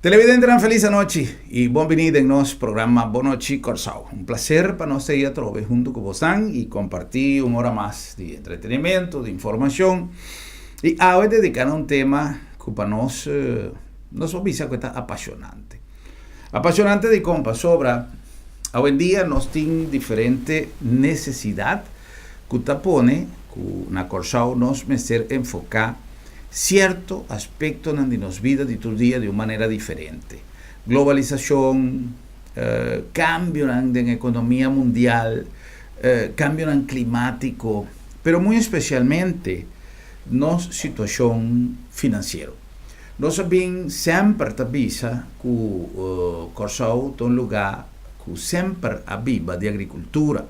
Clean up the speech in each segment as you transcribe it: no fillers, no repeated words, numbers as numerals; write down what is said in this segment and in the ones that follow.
Televidente, una feliz noche y bienvenido en nuestro programa Bonochi Corsao. Un placer para nosotros ir a través junto con vos y compartir una hora más de entretenimiento, de información. Y hoy dedicar a un tema que para nosotros nos avisa que está apasionante. Apasionante de compa sobra. Hoy en día nos tiene diferente necesidad que pone que na Corsao nos meter enfocar cierto aspecto de nuestra vida de tu día de una manera diferente. Globalización, cambio en la economía mundial, cambio en climático, pero muy especialmente nuestra situación financiera. Nós bien siempre avisa que Corsao es un lugar que siempre aviva de agricultura.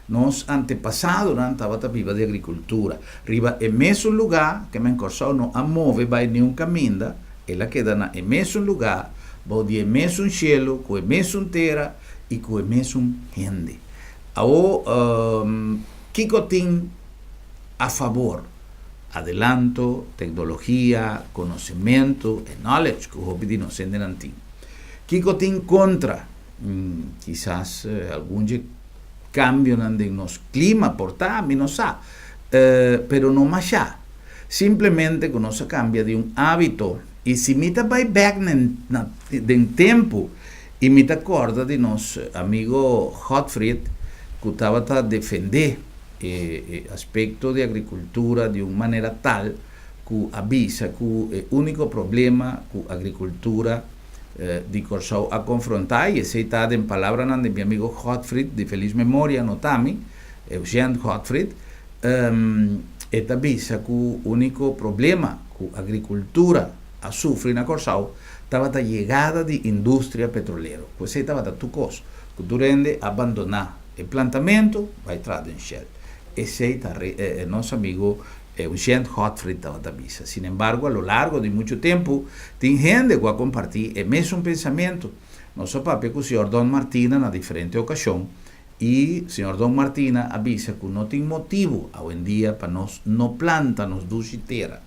Nos antepassados não estava viva de agricultura. Riba é mesmo lugar que me Corsao não a move vai nenhum caminho, ela queda na é mesmo lugar, onde é mesmo cielo, com é mesmo terra e com é mesmo gente. Ao Kiko tem a favor adelanto, tecnologia, conhecimento e knowledge que o hobby não sendo antigo. Kiko tem contra, quizás algum cambio en los clima portami, no sa, pero no más ya. Simplemente que no se cambia de un hábito. Y si mita vai back en tiempo, y mita acorda de nos amigo Hotfried, que estaba a defender aspecto de agricultura de una manera tal que avisa que el único problema que agricultura de Corsao a confrontar, y ese está en palabras de mi amigo Hotfried, de feliz memoria, notami, Eugene Hotfried, esta avisa que el único problema que agricultura a sufrir en Corsao estaba la llegada de industria petrolera, pues ese estaba tu cosa, que tú rende abandonar el plantamiento, va a entrar en Shell. Ese está nuestro amigo Eugene Hotfried estaba avisa. Sin embargo, a lo largo de mucho tiempo, tem gente que va a compartir el mismo pensamiento. Nuestro papá, con el señor Don Martina, en diferentes ocasiones, y el señor Don Martina avisa que no tiene motivo hoy en día para nos no planta, nos duchitera.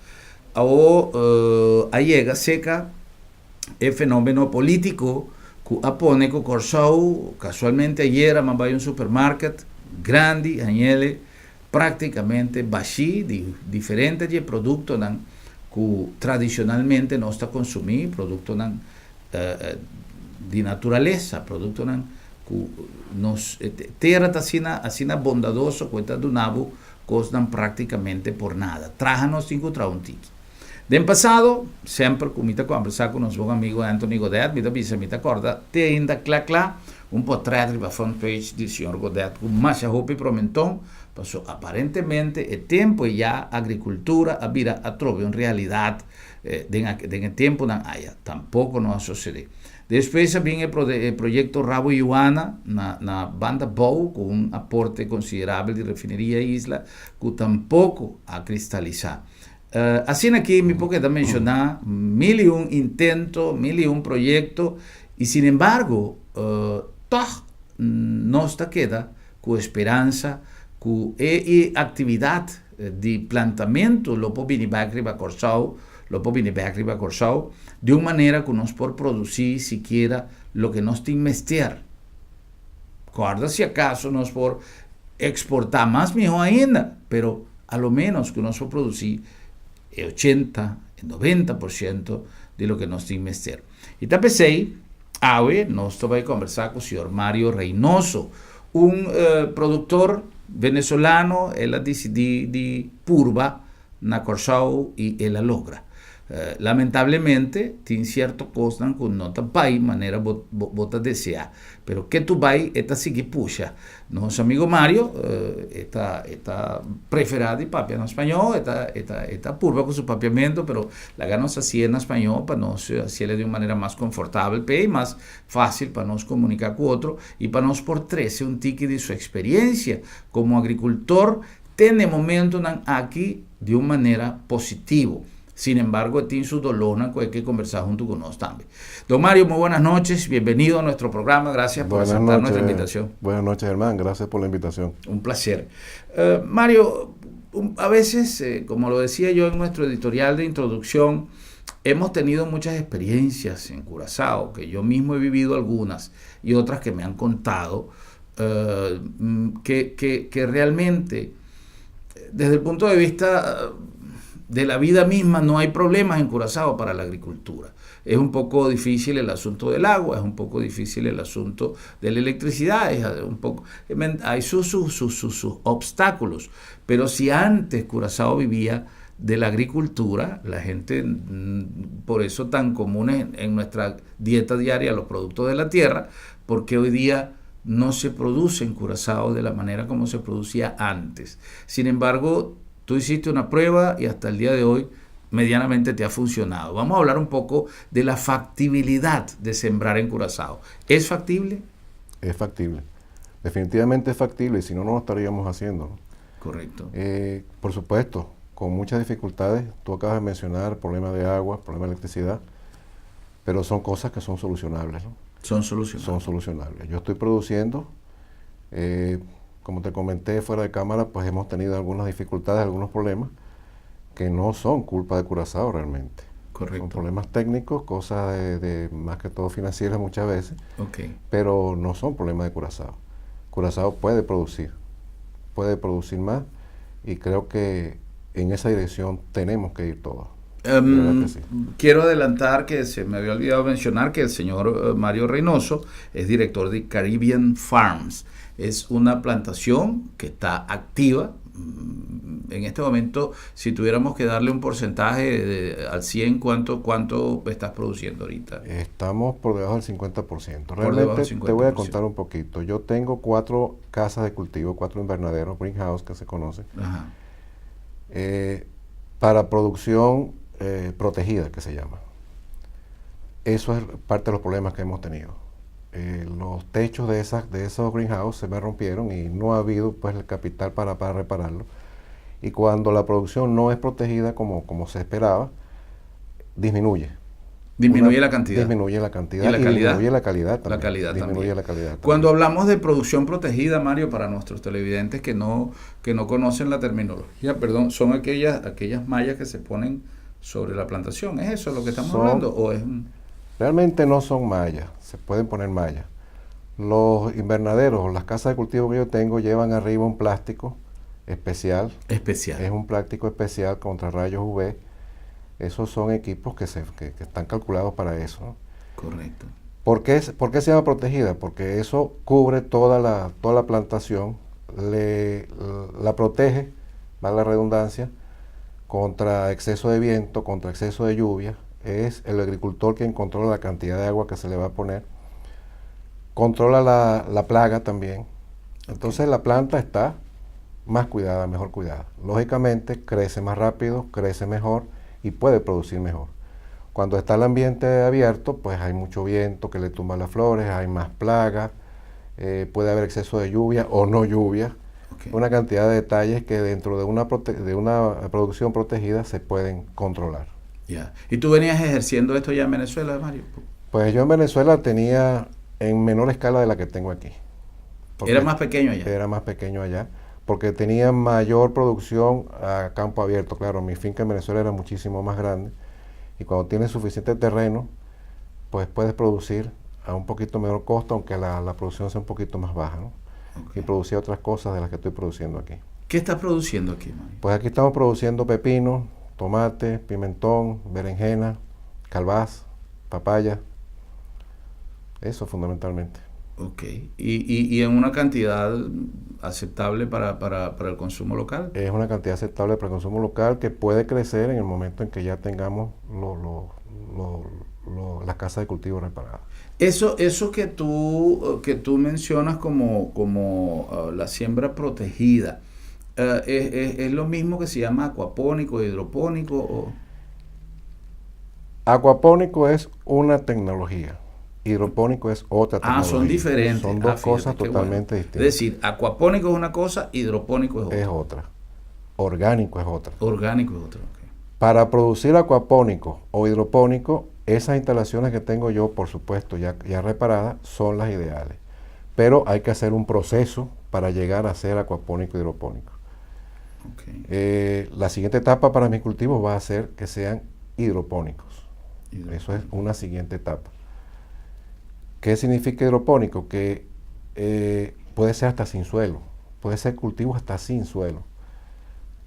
O llega seca el fenómeno político que apone que Corsao, casualmente ayer, me voy a un supermercado grande, añele, prácticamente baixi de diferentes de productos que tradicionalmente no está consumir, productos de naturaleza, productos que nos terra está así bondadoso, cuenta de nabo, costan prácticamente por nada. Trájanos sin contra un tiki. De en pasado, siempre que me conversar con nuestro amigo Anthony Godet, me acorda, te ainda clá, un portrait de front page del señor Godet, con más roupa promentón, pasó aparentemente el tiempo y ya agricultura a vida a trove en realidad en el tiempo no haya, tampoco no va a suceder. Después viene el proyecto Rabo y Iguana na banda Bow con un aporte considerable de refinería isla que tampoco ha cristalizado. Así aquí me puedo mencionar 1001 intentos, 1001 proyectos y sin embargo no está queda con esperanza que actividad de plantamiento lo puede venir a Corsao, de una manera que nos por producir siquiera lo que nos tiene mester. Guarda si acaso nos por exportar más mejor ainda, pero a lo menos que nos por producir el 80, el 90% de lo que nos tiene mester. Y tapesei, hoy nos va a conversar con el señor Mario Reynoso, un productor venezolano, él de Purba, na Corsao y él la logra. Lamentablemente, tiene cierto cosas que no te vai manera bota desear, pero que tu vai esta sigue puxa. Nuestro amigo Mario está preferado de papia en español, está Purba con su papiamento, pero la ganamos así en español para nos hacerle de una manera más confortable y más fácil para nos comunicar con otro y para nos por 13 un tique de su experiencia como agricultor, tiene momento aquí de una manera positiva. Sin embargo, tiene su dolor que hay que conversar junto con nosotros también. Don Mario, muy buenas noches, bienvenido a nuestro programa, gracias por aceptar nuestra invitación. Buenas noches, Germán, gracias por la invitación. Un placer. Mario, a veces, como lo decía yo en nuestro editorial de introducción, hemos tenido muchas experiencias en Curazao, que yo mismo he vivido algunas y otras que me han contado, que realmente, desde el punto de vista de la vida misma, no hay problemas en Curazao para la agricultura. Es un poco difícil el asunto del agua, es un poco difícil el asunto de la electricidad, hay sus obstáculos. Pero si antes Curazao vivía de la agricultura, la gente, por eso tan comunes en nuestra dieta diaria los productos de la tierra, porque hoy día no se produce en Curazao de la manera como se producía antes. Sin embargo, tú hiciste una prueba y hasta el día de hoy medianamente te ha funcionado. Vamos a hablar un poco de la factibilidad de sembrar en Curazao. ¿Es factible? Es factible. Definitivamente es factible, y si no, no lo estaríamos haciendo, ¿no? Correcto. Por supuesto, con muchas dificultades. Tú acabas de mencionar problemas de agua, problemas de electricidad, pero son cosas que son solucionables, ¿no? Son solucionables. Son solucionables. Yo estoy produciendo, como te comenté fuera de cámara, pues hemos tenido algunas dificultades, algunos problemas, que no son culpa de Curazao realmente. Correcto. Son problemas técnicos, cosas de más que todo financieras muchas veces, pero no son problemas de Curazao. Curazao puede producir más, y creo que en esa dirección tenemos que ir todos. Sí. Quiero adelantar que se me había olvidado mencionar que el señor Mario Reynoso es director de Caribbean Farms. Es una plantación que está activa. En este momento, si tuviéramos que darle un porcentaje al 100, ¿cuánto estás produciendo ahorita? Estamos por debajo del 50%. Realmente te voy a contar un poquito. Yo tengo 4 casas de cultivo, 4 invernaderos, greenhouse que se conoce, para producción protegida, que se llama. Eso es parte de los problemas que hemos tenido. Los techos de esos greenhouse se me rompieron y no ha habido pues el capital para repararlo. Y cuando la producción no es protegida como se esperaba, disminuye. Disminuye la cantidad. Disminuye la cantidad y la calidad. Disminuye la calidad también. La calidad disminuye también. La calidad también. Cuando hablamos de producción protegida, Mario, para nuestros televidentes que no conocen la terminología, son aquellas mallas que se ponen sobre la plantación. ¿Es eso lo que estamos hablando? ¿O es Realmente no son mallas, se pueden poner mallas. Los invernaderos, las casas de cultivo que yo tengo, llevan arriba un plástico especial. Es un plástico especial contra rayos UV. Esos son equipos que están calculados para eso, ¿no? Correcto. ¿Por qué se llama protegida? Porque eso cubre toda la plantación, la protege, valga la redundancia, contra exceso de viento, contra exceso de lluvia. Es el agricultor quien controla la cantidad de agua que se le va a poner, controla la plaga también. Entonces la planta está más cuidada, mejor cuidada. Lógicamente crece más rápido, crece mejor y puede producir mejor. Cuando está el ambiente abierto, pues hay mucho viento que le tumba las flores, hay más plagas, puede haber exceso de lluvia o no lluvia. Una cantidad de detalles que dentro de una producción protegida se pueden controlar. ¿Y tú venías ejerciendo esto ya en Venezuela, Mario? Pues yo en Venezuela tenía en menor escala de la que tengo aquí. ¿Era más pequeño allá? Era más pequeño allá, porque tenía mayor producción a campo abierto. Claro, mi finca en Venezuela era muchísimo más grande, y cuando tienes suficiente terreno, pues puedes producir a un poquito menor costo, aunque la producción sea un poquito más baja, ¿no? Y producir otras cosas de las que estoy produciendo aquí. ¿Qué estás produciendo aquí, Mario? Pues aquí estamos produciendo pepino, tomate, pimentón, berenjena, calbaz, papaya. Eso fundamentalmente. ¿Y en una cantidad aceptable para el consumo local? Es una cantidad aceptable para el consumo local, que puede crecer en el momento en que ya tengamos las casas de cultivo reparadas. Eso que tú mencionas como la siembra protegida, ¿es lo mismo que se llama acuapónico, hidropónico? ¿O? Acuapónico es una tecnología, hidropónico es otra tecnología. Son diferentes. Son dos cosas totalmente distintas. Es decir, acuapónico es una cosa, hidropónico es otra. Es otra. Orgánico es otra. Orgánico es otra, Para producir acuapónico o hidropónico, esas instalaciones que tengo yo, por supuesto, ya reparadas, son las ideales. Pero hay que hacer un proceso para llegar a ser acuapónico y hidropónico. La siguiente etapa para mis cultivos va a ser que sean hidropónicos. Eso es una siguiente etapa. ¿Qué significa hidropónico? Que puede ser hasta sin suelo, puede ser cultivos hasta sin suelo,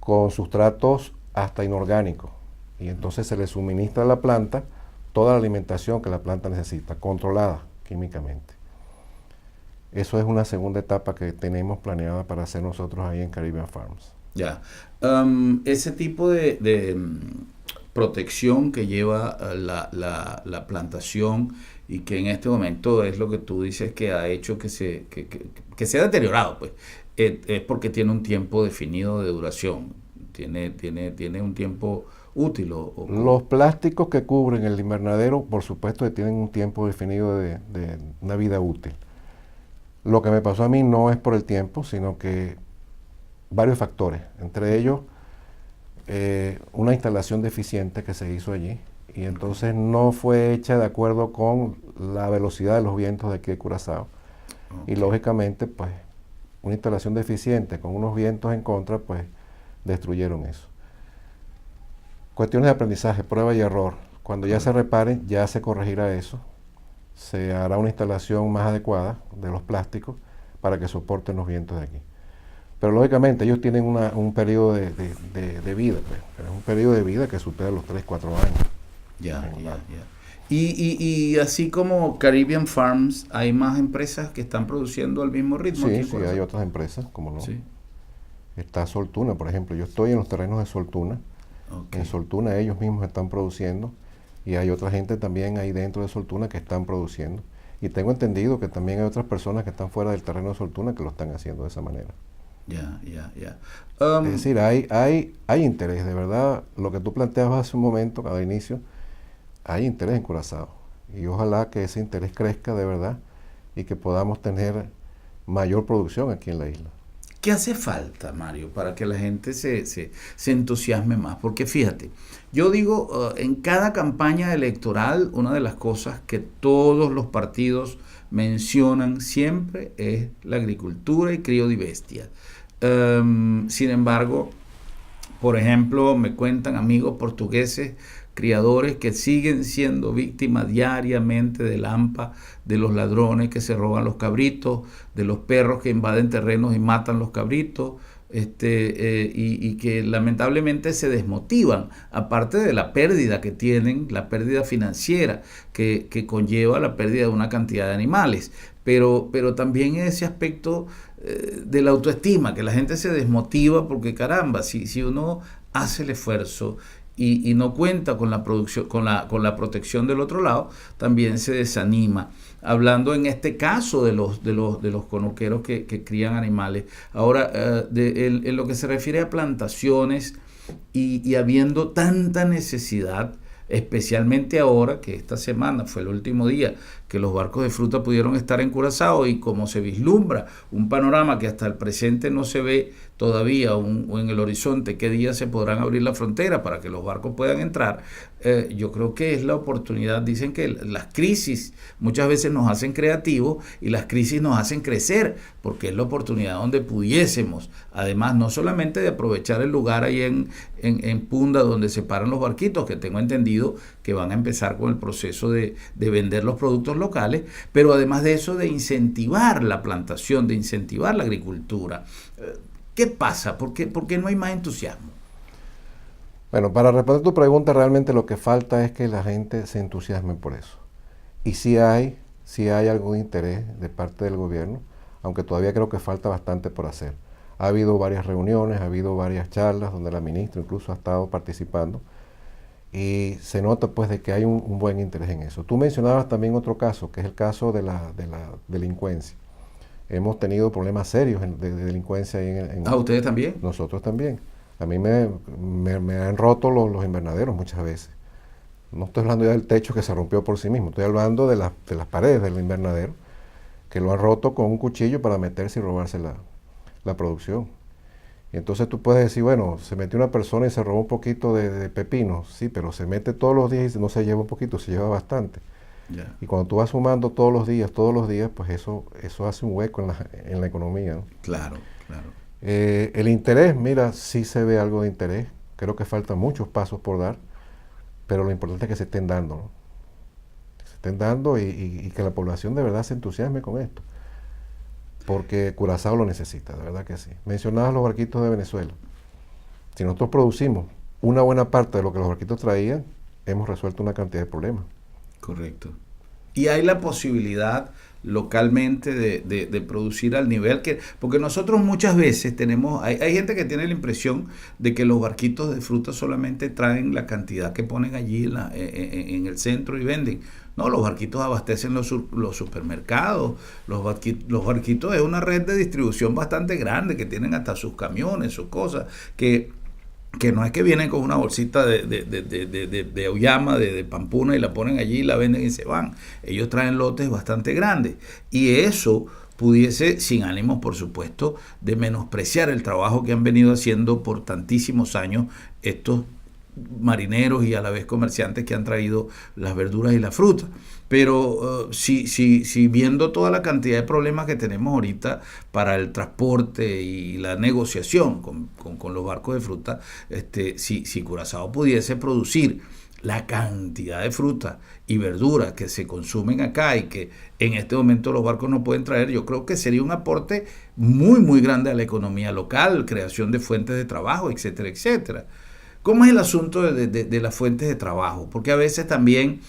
con sustratos hasta inorgánicos. Y entonces se le suministra a la planta toda la alimentación que la planta necesita, controlada químicamente. Eso es una segunda etapa que tenemos planeada para hacer nosotros ahí en Caribbean Farms. Ya. Ese tipo de protección que lleva la plantación y que en este momento es lo que tú dices que ha hecho que se ha deteriorado, pues, es porque tiene un tiempo definido de duración. Tiene un tiempo útil. Los plásticos que cubren el invernadero, por supuesto que tienen un tiempo definido de una vida útil. Lo que me pasó a mí no es por el tiempo, sino que varios factores, entre ellos una instalación deficiente que se hizo allí, y entonces no fue hecha de acuerdo con la velocidad de los vientos de aquí de Curazao. Y lógicamente, pues, una instalación deficiente con unos vientos en contra, pues, destruyeron eso. Cuestiones de aprendizaje, prueba y error. Cuando ya se reparen, ya se corregirá eso. Se hará una instalación más adecuada de los plásticos para que soporten los vientos de aquí. Pero lógicamente ellos tienen un periodo de vida, pues. Es un periodo de vida que supera los 3-4 años. Ya. Y así como Caribbean Farms, ¿hay más empresas que están produciendo al mismo ritmo? Sí, hay otras empresas, como no. Sí. Está Soltuna, por ejemplo. Yo estoy en los terrenos de Soltuna. Okay. En Soltuna ellos mismos están produciendo, y hay otra gente también ahí dentro de Soltuna que están produciendo. Y tengo entendido que también hay otras personas que están fuera del terreno de Soltuna que lo están haciendo de esa manera. Ya. Es decir, hay interés, de verdad. Lo que tú planteabas hace un momento, al inicio, hay interés en Curazao. Y ojalá que ese interés crezca de verdad y que podamos tener mayor producción aquí en la isla. ¿Qué hace falta, Mario, para que la gente se entusiasme más? Porque fíjate, yo digo, en cada campaña electoral, una de las cosas que todos los partidos mencionan siempre es la agricultura y crío de bestias. Sin embargo, por ejemplo, me cuentan amigos portugueses, criadores que siguen siendo víctimas diariamente del hampa, de los ladrones que se roban los cabritos, de los perros que invaden terrenos y matan los cabritos, y que lamentablemente se desmotivan, aparte de la pérdida que tienen, la pérdida financiera que conlleva la pérdida de una cantidad de animales, pero también ese aspecto de la autoestima, que la gente se desmotiva porque caramba, si uno hace el esfuerzo y no cuenta con la producción, con la protección del otro lado, también se desanima. Hablando en este caso de los conuqueros que crían animales. Ahora, en lo que se refiere a plantaciones y habiendo tanta necesidad, especialmente ahora que esta semana fue el último día que los barcos de fruta pudieron estar en Curazao, y como se vislumbra un panorama que hasta el presente no se ve todavía o en el horizonte qué día se podrán abrir la frontera para que los barcos puedan entrar, yo creo que es la oportunidad. Dicen que las crisis muchas veces nos hacen creativos y las crisis nos hacen crecer, porque es la oportunidad donde pudiésemos, además, no solamente de aprovechar el lugar ahí en Punda donde se paran los barquitos, que tengo entendido que van a empezar con el proceso de vender los productos locales, pero además de eso, de incentivar la plantación, de incentivar la agricultura. ¿Qué pasa? ¿Por qué no hay más entusiasmo? Bueno, para responder tu pregunta, realmente lo que falta es que la gente se entusiasme por eso. Y sí hay algo de interés de parte del gobierno, aunque todavía creo que falta bastante por hacer. Ha habido varias reuniones, ha habido varias charlas donde la ministra incluso ha estado participando, y se nota pues de que hay un buen interés en eso. Tú mencionabas también otro caso, que es el caso de la delincuencia. Hemos tenido problemas serios de delincuencia ahí en ¿Ustedes también? Nosotros también. A mí me han roto los invernaderos muchas veces. No estoy hablando ya del techo que se rompió por sí mismo, estoy hablando de las paredes del invernadero, que lo han roto con un cuchillo para meterse y robarse la producción. Y entonces tú puedes decir, bueno, se metió una persona y se robó un poquito de pepino, sí, pero se mete todos los días y no se lleva un poquito, se lleva bastante. Yeah. Y cuando tú vas sumando todos los días, pues eso hace un hueco en la economía, ¿no? Claro. El interés, mira, sí se ve algo de interés. Creo que faltan muchos pasos por dar, pero lo importante es que se estén dando, ¿no? estén dando y que la población de verdad se entusiasme con esto. Porque Curazao lo necesita, de verdad que sí. Mencionabas los barquitos de Venezuela. Si nosotros producimos una buena parte de lo que los barquitos traían, hemos resuelto una cantidad de problemas. Correcto. Y hay la posibilidad localmente de producir al nivel que, porque nosotros muchas veces tenemos, hay gente que tiene la impresión de que los barquitos de fruta solamente traen la cantidad que ponen allí en el centro y venden. No, los barquitos abastecen los supermercados, los barquitos es una red de distribución bastante grande que tienen hasta sus camiones, sus cosas, que no es que vienen con una bolsita de auyama, de pampuna y la ponen allí y la venden y se van. Ellos traen lotes bastante grandes. Y eso pudiese, sin ánimos por supuesto, de menospreciar el trabajo que han venido haciendo por tantísimos años estos marineros y a la vez comerciantes que han traído las verduras y la fruta. Pero si viendo toda la cantidad de problemas que tenemos ahorita para el transporte y la negociación con los barcos de fruta, si Curazao pudiese producir la cantidad de fruta y verduras que se consumen acá y que en este momento los barcos no pueden traer, yo creo que sería un aporte muy, muy grande a la economía local, creación de fuentes de trabajo, etcétera, etcétera. ¿Cómo es el asunto de las fuentes de trabajo? Porque a veces también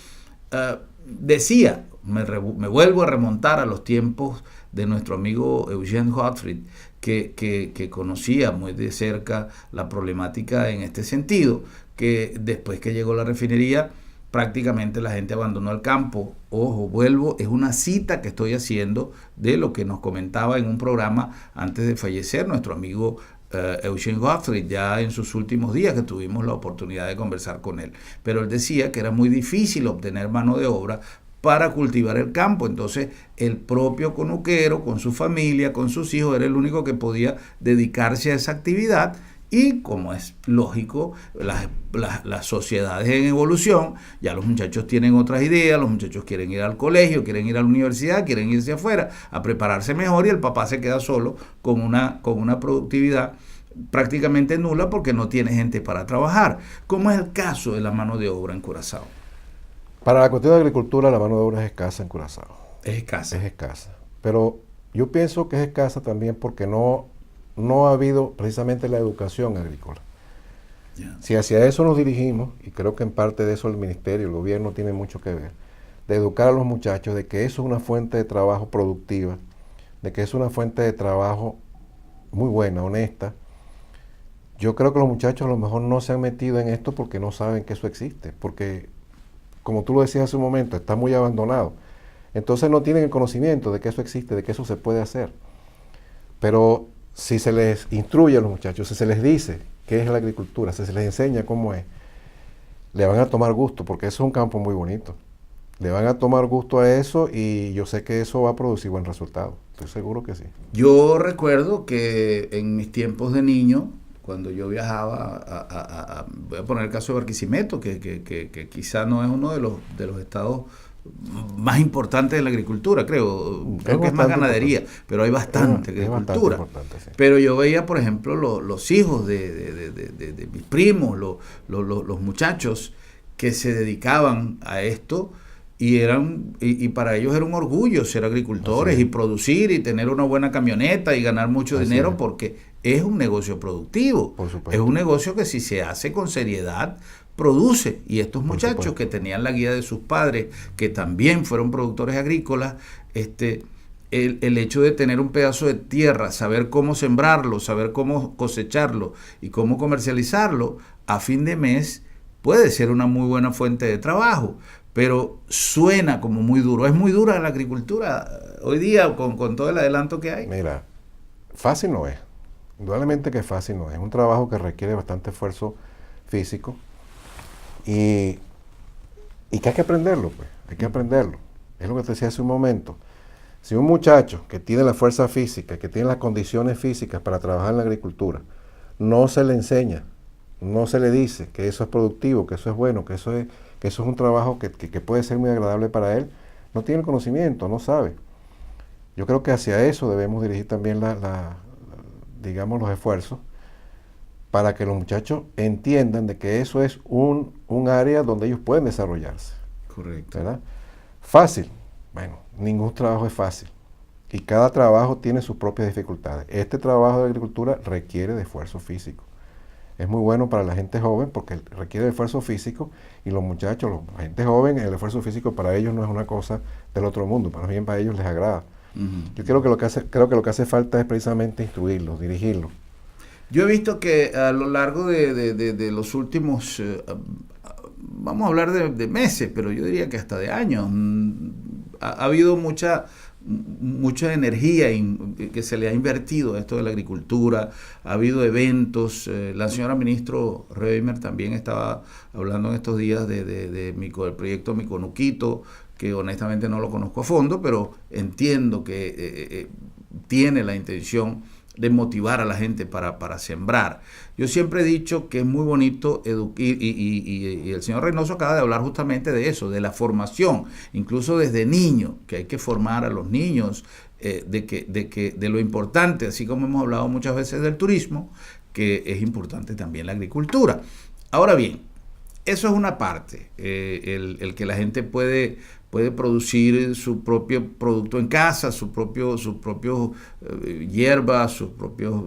decía, me vuelvo a remontar a los tiempos de nuestro amigo Eugene Gottfried, que conocía muy de cerca la problemática en este sentido, que después que llegó la refinería, prácticamente la gente abandonó el campo. Ojo, vuelvo, es una cita que estoy haciendo de lo que nos comentaba en un programa antes de fallecer nuestro amigo Eugene Gottfried, ya en sus últimos días que tuvimos la oportunidad de conversar con él. Pero él decía que era muy difícil obtener mano de obra para cultivar el campo. Entonces el propio conuquero, con su familia, con sus hijos, era el único que podía dedicarse a esa actividad. Y como es lógico, las sociedades en evolución, ya los muchachos tienen otras ideas, los muchachos quieren ir al colegio, quieren ir a la universidad, quieren irse afuera a prepararse mejor, y el papá se queda solo con una productividad prácticamente nula porque no tiene gente para trabajar. ¿Cómo es el caso de la mano de obra en Curazao? Para la cuestión de agricultura, la mano de obra es escasa en Curazao. Es escasa. Es escasa. Pero yo pienso que es escasa también porque no ha habido precisamente la educación agrícola. Yeah. Si hacia eso nos dirigimos, y creo que en parte de eso el ministerio, el gobierno tiene mucho que ver, de educar a los muchachos de que eso es una fuente de trabajo productiva, de que es una fuente de trabajo muy buena, honesta. Yo creo que los muchachos a lo mejor no se han metido en esto porque no saben que eso existe, porque, como tú lo decías hace un momento, está muy abandonado. Entonces no tienen el conocimiento de que eso existe, de que eso se puede hacer. Pero si se les instruye a los muchachos, si se les dice qué es la agricultura, si se les enseña cómo es, le van a tomar gusto, porque eso es un campo muy bonito. Le van a tomar gusto a eso y yo sé que eso va a producir buen resultado. Estoy seguro que sí. Yo recuerdo que en mis tiempos de niño, cuando yo viajaba voy a poner el caso de Barquisimeto, que quizá no es uno de los estados más importante de la agricultura, creo que es más ganadería, pero hay bastante agricultura. Sí. Pero yo veía, por ejemplo, los hijos de mis primos, los muchachos que se dedicaban a esto, y para ellos era un orgullo ser agricultores y producir y tener una buena camioneta y ganar mucho dinero, porque es un negocio productivo, es un negocio que si se hace con seriedad produce. Y estos muchachos que tenían la guía de sus padres, que también fueron productores agrícolas, el hecho de tener un pedazo de tierra, saber cómo sembrarlo, saber cómo cosecharlo y cómo comercializarlo, a fin de mes puede ser una muy buena fuente de trabajo. Pero suena como muy duro. Es muy dura la agricultura hoy día con todo el adelanto que hay. Mira, fácil no es. Indudablemente que fácil no es. Es un trabajo que requiere bastante esfuerzo físico. Y que hay que aprenderlo, pues, hay que aprenderlo. Es lo que te decía hace un momento. Si un muchacho que tiene la fuerza física, que tiene las condiciones físicas para trabajar en la agricultura, no se le enseña, no se le dice que eso es productivo, que eso es bueno, que eso es un trabajo que puede ser muy agradable para él, no tiene el conocimiento, no sabe. Yo creo que hacia eso debemos dirigir también digamos, los esfuerzos, para que los muchachos entiendan de que eso es un área donde ellos pueden desarrollarse. Correcto. ¿Verdad? Fácil. Bueno, ningún trabajo es fácil. Y cada trabajo tiene sus propias dificultades. Este trabajo de agricultura requiere de esfuerzo físico. Es muy bueno para la gente joven porque requiere de esfuerzo físico y los muchachos, la gente joven, el esfuerzo físico para ellos no es una cosa del otro mundo, más bien para ellos les agrada. Yo creo que lo que hace falta es precisamente instruirlos, dirigirlos. Yo he visto que a lo largo de los últimos, vamos a hablar de meses, pero yo diría que hasta de años, ha habido mucha energía que se le ha invertido a esto de la agricultura, ha habido eventos, la señora ministro Reimer también estaba hablando en estos días del proyecto Miconuquito, que honestamente no lo conozco a fondo, pero entiendo que tiene la intención de motivar a la gente para sembrar. Yo siempre he dicho que es muy bonito y el señor Reynoso acaba de hablar justamente de eso, de la formación, incluso desde niño, que hay que formar a los niños de lo importante, así como hemos hablado muchas veces del turismo, que es importante también la agricultura. Ahora bien, eso es una parte, el que la gente puede producir su propio producto en casa, su propio hierba, sus propios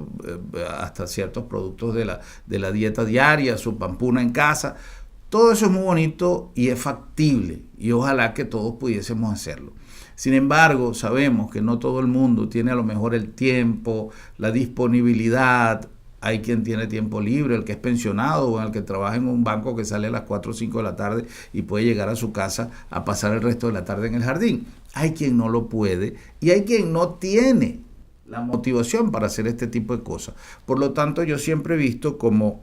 hasta ciertos productos de la dieta diaria, su pampuna en casa. Todo eso es muy bonito y es factible y ojalá que todos pudiésemos hacerlo. Sin embargo, sabemos que no todo el mundo tiene a lo mejor el tiempo, la disponibilidad. Hay quien tiene tiempo libre, el que es pensionado o el que trabaja en un banco que sale a las 4 o 5 de la tarde y puede llegar a su casa a pasar el resto de la tarde en el jardín. Hay quien no lo puede y hay quien no tiene la motivación para hacer este tipo de cosas. Por lo tanto, yo siempre he visto como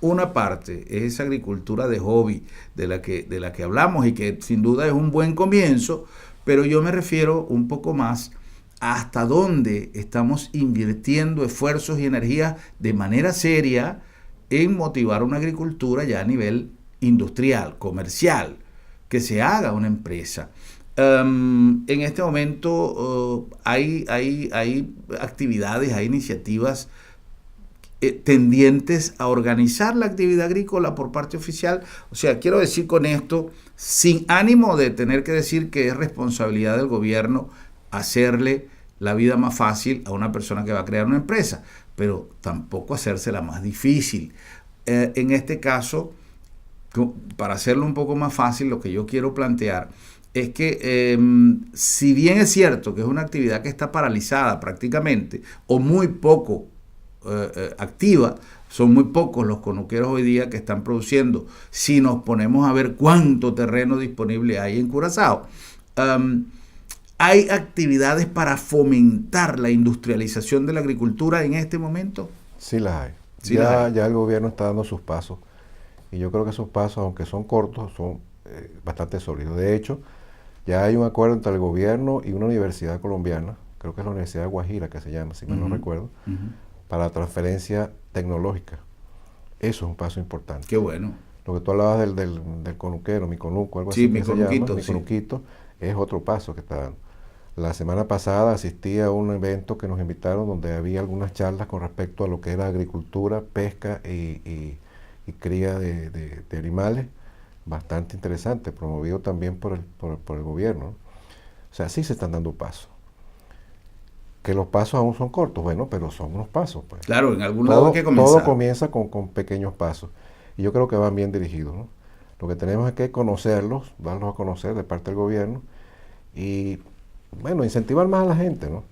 una parte es esa agricultura de hobby de la que hablamos y que sin duda es un buen comienzo, pero yo me refiero un poco más hasta dónde estamos invirtiendo esfuerzos y energías de manera seria en motivar una agricultura ya a nivel industrial, comercial, que se haga una empresa. En este momento hay actividades, hay iniciativas tendientes a organizar la actividad agrícola por parte oficial. O sea, quiero decir con esto, sin ánimo de tener que decir que es responsabilidad del gobierno hacerle la vida más fácil a una persona que va a crear una empresa, pero tampoco hacérsela más difícil. En este caso, para hacerlo un poco más fácil, lo que yo quiero plantear es que si bien es cierto que es una actividad que está paralizada prácticamente o muy poco activa, son muy pocos los conuqueros hoy día que están produciendo, si nos ponemos a ver cuánto terreno disponible hay en Curazao. ¿Hay actividades para fomentar la industrialización de la agricultura en este momento? Sí las hay. Sí las hay. Ya el gobierno está dando sus pasos. Y yo creo que esos pasos, aunque son cortos, son bastante sólidos. De hecho, ya hay un acuerdo entre el gobierno y una universidad colombiana, creo que es la Universidad de Guajira que se llama, si mal no recuerdo, para la transferencia tecnológica. Eso es un paso importante. Qué bueno. Lo que tú hablabas del conuquero, Miconuco, algo sí, así que se llama, Miconuquito, sí. Es otro paso que está dando. La semana pasada asistí a un evento que nos invitaron donde había algunas charlas con respecto a lo que era agricultura, pesca y cría de animales, bastante interesante, promovido también por el gobierno. O sea, sí se están dando pasos. Que los pasos aún son cortos, bueno, pero son unos pasos. Pues. Claro, en algún lado hay que comenzar. Todo comienza con pequeños pasos. Y yo creo que van bien dirigidos, ¿no? Lo que tenemos es que conocerlos, darlos a conocer de parte del gobierno y, bueno, incentivar más a la gente, ¿no?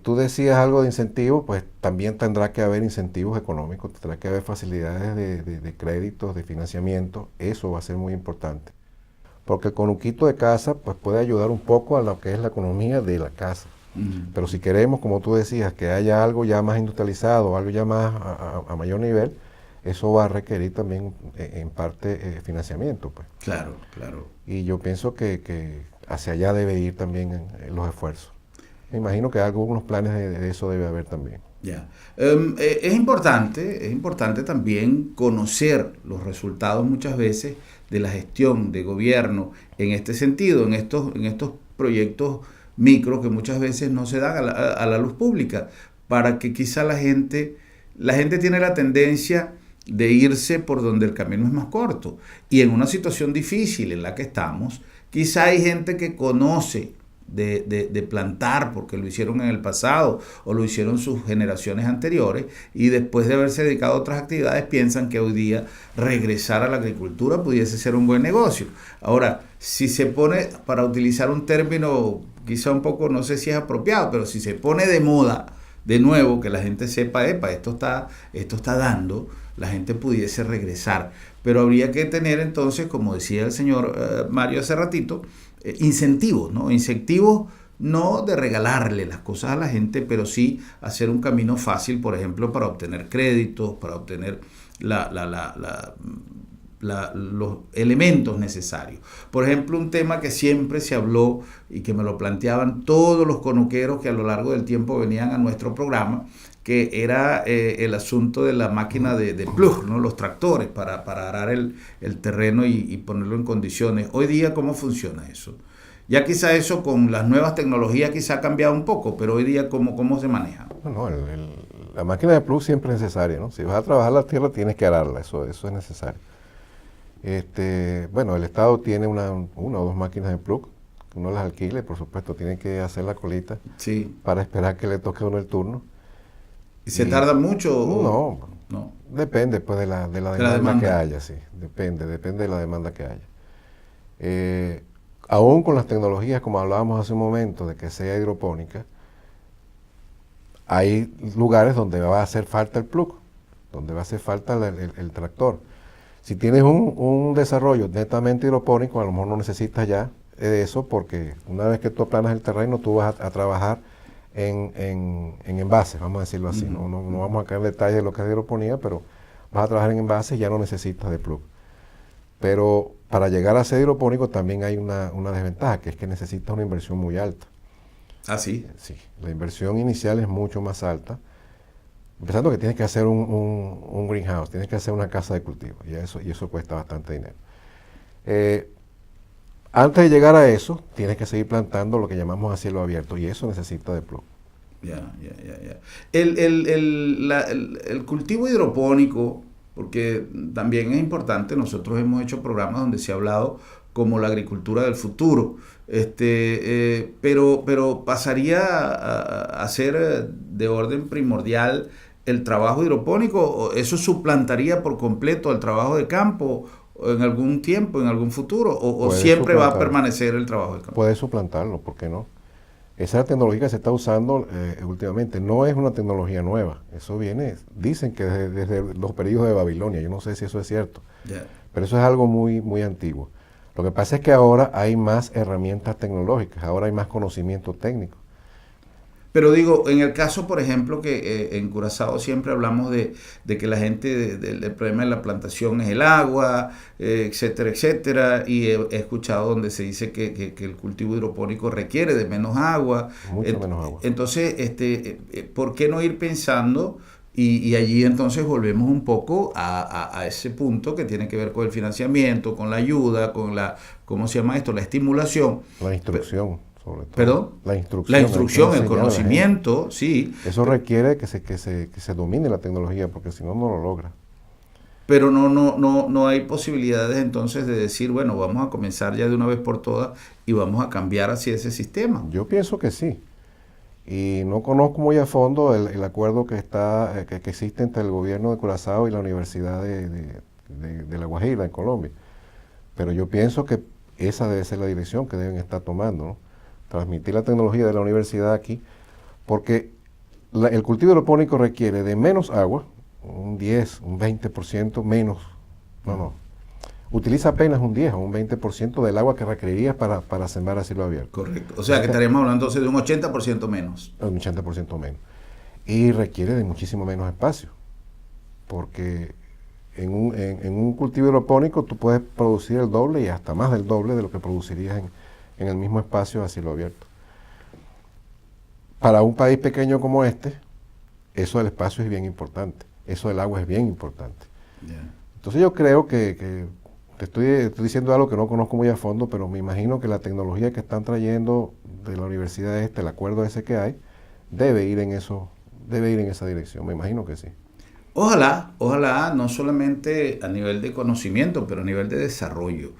Tú decías algo de incentivo, pues también tendrá que haber incentivos económicos, tendrá que haber facilidades de créditos, de financiamiento, eso va a ser muy importante. Porque el conuquito de casa pues puede ayudar un poco a lo que es la economía de la casa. Pero si queremos, como tú decías, que haya algo ya más industrializado, algo ya más a mayor nivel, eso va a requerir también en parte financiamiento. Pues. Claro, claro. Y yo pienso que hacia allá debe ir también los esfuerzos. Me imagino que algunos planes de eso debe haber también. Ya. Es importante también conocer los resultados muchas veces de la gestión de gobierno en este sentido, en estos proyectos micro que muchas veces no se dan a la luz pública, para que quizá la gente tiene la tendencia de irse por donde el camino es más corto. Y en una situación difícil en la que estamos, quizá hay gente que conoce de plantar porque lo hicieron en el pasado o lo hicieron sus generaciones anteriores, y después de haberse dedicado a otras actividades piensan que hoy día regresar a la agricultura pudiese ser un buen negocio. Ahora, si se pone, para utilizar un término quizá un poco, no sé si es apropiado, pero si se pone de moda de nuevo, que la gente sepa, epa, esto está dando, la gente pudiese regresar. Pero habría que tener entonces, como decía el señor Mario hace ratito, incentivos, ¿no? Incentivos no de regalarle las cosas a la gente, pero sí hacer un camino fácil, por ejemplo, para obtener créditos, para obtener los elementos necesarios. Por ejemplo, un tema que siempre se habló y que me lo planteaban todos los conuqueros que a lo largo del tiempo venían a nuestro programa, que era el asunto de la máquina de plug, ¿no? Los tractores para arar el terreno y ponerlo en condiciones. Hoy día, ¿cómo funciona eso? Ya quizá eso con las nuevas tecnologías quizá ha cambiado un poco, pero hoy día, ¿cómo se maneja? No, la máquina de plug siempre es necesaria, ¿no? Si vas a trabajar la tierra tienes que ararla, eso es necesario. Bueno, el Estado tiene una o dos máquinas de plug, que uno las alquile, por supuesto, tiene que hacer la colita sí, para esperar que le toque a uno el turno. ¿Y se tarda mucho? No, depende pues de la demanda que haya, sí, depende de la demanda que haya. Aún con las tecnologías, como hablábamos hace un momento, de que sea hidropónica, hay lugares donde va a hacer falta el plug, donde va a hacer falta el tractor. Si tienes un desarrollo netamente hidropónico, a lo mejor no necesitas ya de eso, porque una vez que tú aplanas el terreno, tú vas a trabajar en envases, vamos a decirlo así. No vamos a caer en detalles de lo que es hidroponía, pero vas a trabajar en envases y ya no necesitas de plug. Pero para llegar a ser hidropónico también hay una desventaja, que es que necesitas una inversión muy alta. ¿Ah, sí? Sí, la inversión inicial es mucho más alta. Empezando que tienes que hacer un greenhouse, tienes que hacer una casa de cultivo, y eso cuesta bastante dinero. Antes de llegar a eso, tienes que seguir plantando lo que llamamos a cielo abierto, y eso necesita de plug. Ya. El cultivo hidropónico, porque también es importante, nosotros hemos hecho programas donde se ha hablado como la agricultura del futuro, pero pasaría a ser de orden primordial el trabajo hidropónico, o eso suplantaría por completo al trabajo de campo en algún tiempo, en algún futuro, o siempre va a permanecer el trabajo de campo. Puede suplantarlo, ¿por qué no? Esa es la tecnología que se está usando últimamente, no es una tecnología nueva, eso viene, dicen que desde los periodos de Babilonia, yo no sé si eso es cierto, pero eso es algo muy, muy antiguo. Lo que pasa es que ahora hay más herramientas tecnológicas, ahora hay más conocimiento técnico. Pero digo, en el caso, por ejemplo, que en Curazao siempre hablamos de que la gente, del problema de la plantación es el agua, etcétera, etcétera, y he escuchado donde se dice que el cultivo hidropónico requiere de menos agua. Mucho menos agua. Entonces, ¿por qué no ir pensando? Y allí entonces volvemos un poco a ese punto que tiene que ver con el financiamiento, con la ayuda, con ¿cómo se llama esto? La estimulación. La instrucción. ¿Perdón? La instrucción, el conocimiento, sí. Eso requiere que se domine la tecnología, porque si no, no lo logra. Pero no hay posibilidades entonces de decir, bueno, vamos a comenzar ya de una vez por todas y vamos a cambiar hacia ese sistema. Yo pienso que sí. Y no conozco muy a fondo el acuerdo que existe entre el gobierno de Curazao y la Universidad de La Guajira, en Colombia. Pero yo pienso que esa debe ser la dirección que deben estar tomando, ¿no? Transmitir la tecnología de la universidad aquí, porque el cultivo hidropónico requiere de menos agua, un 10, un 20% menos, utiliza apenas un 10 o un 20% del agua que requerirías para sembrar a cielo abierto. Correcto, o sea que estaríamos hablando entonces de un 80% menos. Un 80% menos. Y requiere de muchísimo menos espacio, porque en un cultivo hidropónico tú puedes producir el doble y hasta más del doble de lo que producirías en el mismo espacio a cielo abierto. Para un país pequeño como este, eso del espacio es bien importante, eso del agua es bien importante. Yeah. Entonces yo creo que te estoy diciendo algo que no conozco muy a fondo, pero me imagino que la tecnología que están trayendo de la universidad el acuerdo ese que hay, debe ir en esa dirección, me imagino que sí. Ojalá, no solamente a nivel de conocimiento, pero a nivel de desarrollo.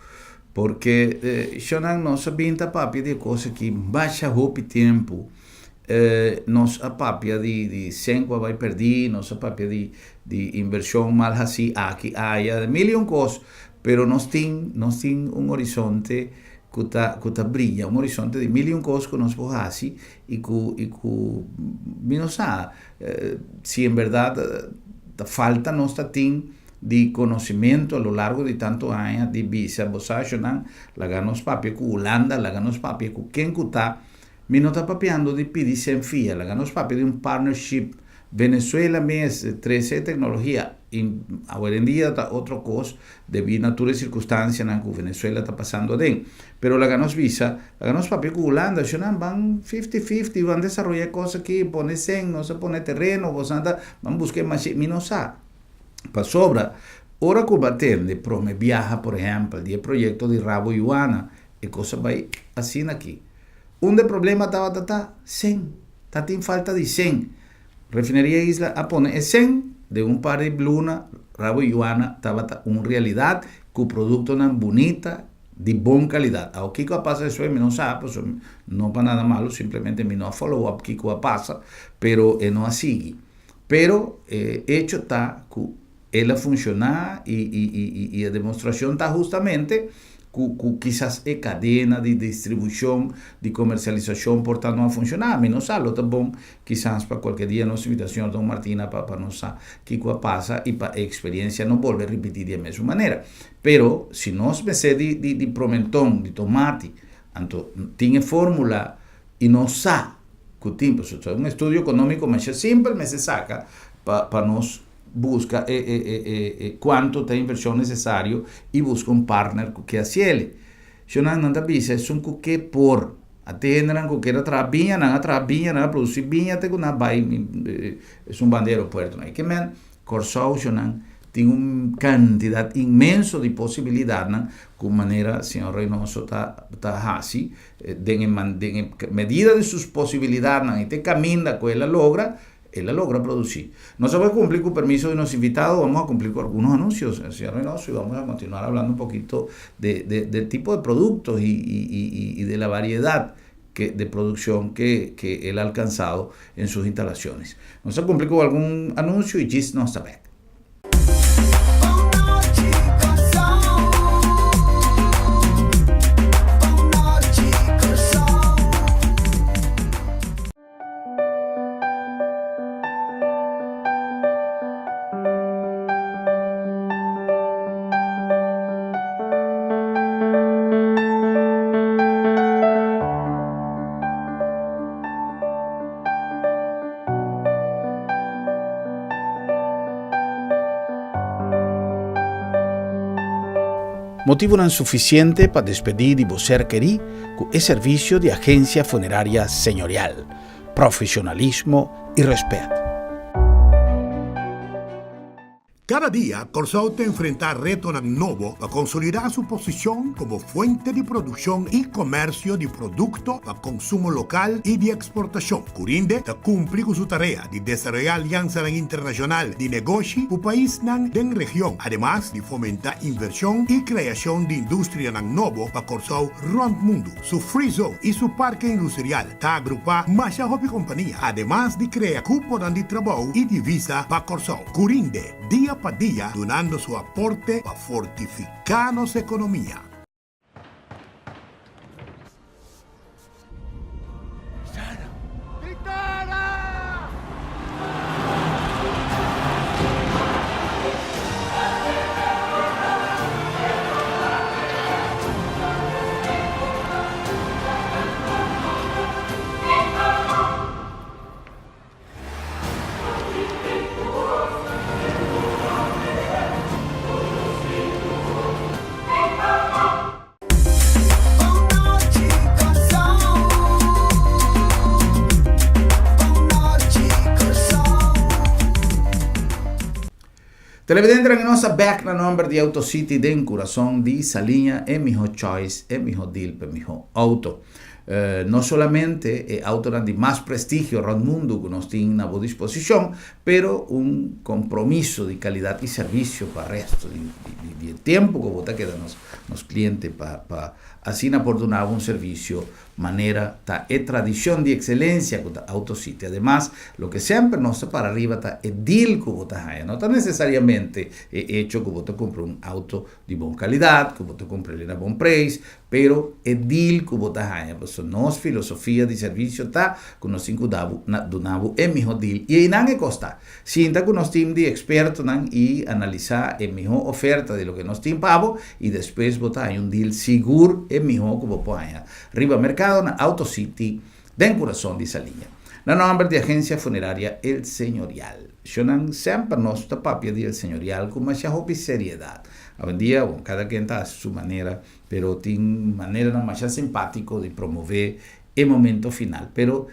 Porque Shonan nos pinta papi de cosas que baixa roupa tempo, nos apapia de senqua vai perder, nos apapia de inversión mal assim, aqui, allá, de milhão coisas, pero nos tem um horizonte que tá brilha, um horizonte de milhão coisas que nos vamos assim e que não sabe se em verdade falta nos tem de conocimiento a lo largo de tantos años de visa bosacionan la ganos papi ku Holanda la ganos papi ku ken kuta mi no está papiando de pedir sen fia la ganos papi de un partnership Venezuela mes 13 tecnología ahora en día está otro cosa debido a naturales circunstancias que Venezuela está pasando de pero la ganos visa la ganos papi ku Holanda van 50-50 van a desarrollar cosas que pone sen no se pone terreno van a buscar más mi no sabe para sobra, ora que batende prome viaja, por ejemplo, de proyecto de Rabo y Uana, y cosas va así aquí. Un de problema estaba 100, está en falta de 100. Refinería Isla a poner 100 de un par de bluna, Rabo y Uana, estaba una realidad, que producto es bonita, de buena calidad. A que pasa eso, no sabe, pues no para nada malo, simplemente me no follow up que pasa, pero no así. Pero hecho está que ela funcionar e a demonstração está justamente que quizás a cadena de distribuição, de comercialização, portanto, não a funcionar. Mas não sabe, está bom, quizás para qualquer dia nossa invitação a Dom Martina para nós que passa e para a experiência não volver a repetir da mesma maneira. Pero, se nós pensamos de promentão, de tomate, então, tem fórmula e não sabe que o tempo, é um estudo econômico, mas é simples, mas se saca para nós busca quanto da inversión necesario y busca un partner que asiele. Yo no visa es un que por atendran que era travinha, na produzir vinha te na vai es un bandero puerto, no hay que men Corsau tiene una cantidad inmenso de posibilidades con manera señor Reynoso está así en medida de sus posibilidades y te camina que él logra producir. No se puede cumplir con permiso de los invitados, vamos a cumplir con algunos anuncios, señor Reynoso, y vamos a continuar hablando un poquito del tipo de productos y de la variedad de producción que él ha alcanzado en sus instalaciones. No se cumplir con algún anuncio y Gis no está back. Motivo não suficiente para despedir de você querer com o serviço de agência funerária senhorial, profissionalismo e respeto. Cada día, Corsau te enfrenta retos nuevos para consolidar su posición como fuente de producción y comercio de productos para consumo local y de exportación. Curinde te cumple con su tarea de desarrollar alianzas internacional de negocio para país en región, además de fomentar inversión y creación de industria nueva para Corsau ruang mundo. Su free zone y su parque industrial está agrupado más de compañía, además de crear cupos de trabajo y divisa para Corsau. Curinde, día para día, donando su aporte para fortificar nuestra economía. Televidente en nossa back na number de Auto City den corazón de Salinha é melhor choice, é melhor deal para melhor auto. No solamente auto de más prestigio al mundo que nos tiene a boa disposición, pero un compromiso de calidad y servicio para el resto de tiempo que vota queda nos clientes para así aportar un servicio manera ta e tradición de excelencia con Auto City. Además, lo que siempre nos para arriba está el deal que vota haya, no está necesariamente hecho que vota compre un auto de buena calidad, que vota compre a buen precio, pero el deal que vota haya, pues nos filosofía de servicio está con nos cinco donavo el mejor deal y no es costa. Sienta con nos team de expertos y analizar el mejor oferta de lo que nos team pago y después vota hay un deal seguro el mejor que vota haya. Arriba mercado na Auto City, den corazón de Salinha. Na nombre de agencia funeraria El Señorial. Shonan sempre nos papia de El Señorial con más seriedad. Hoy en día, cada quien está a su manera, pero tiene manera más simpático de promover el momento final. Pero